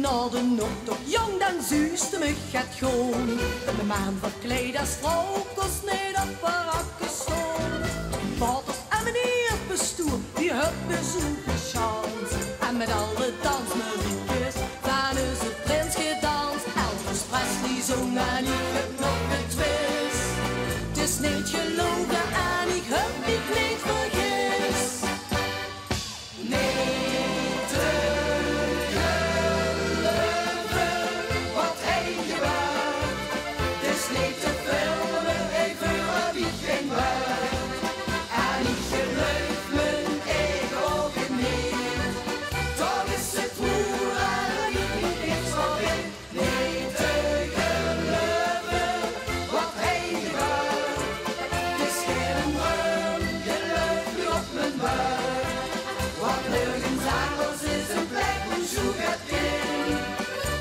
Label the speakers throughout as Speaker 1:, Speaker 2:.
Speaker 1: orde nog toch jong, dan zuiste me het gewoon. Mijn man verkleed als vrouw, kost niet op haar hakken stond. Vader en meneer bestoer, die hebben bezoek gechant. En met alle dansmeriekjes van onze prins gedanst. Elvis Presley zong en ik heb nog getwist. Het is niet gelogen en ik heb mich niet vergis. Niet te geloven wat hij gewaard. Het is niet te filmen, even wat ik geen waard. En ik geloof mijn eigen ogen niet. Toch is het woer en ik niet niks van ben. Niet te geloven wat hij gewaard. Het is geen droom, geloof nu op mijn woord. Wat nergens anders is een plek hoe zoek het in.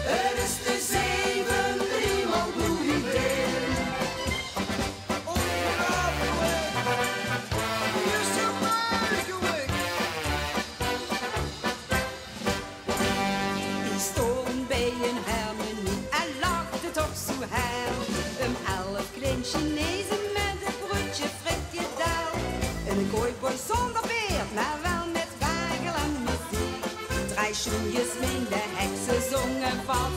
Speaker 1: Het is de zeven, iemand hoe ik ben. Die stond bij een harmonie en lachte toch zo haar. 11 klein Chinezen met een broodje frietje daal. Een kooiboy zonder beerd, maar wel met wagel en muziek. 3 schoenjes in de heksen zongen van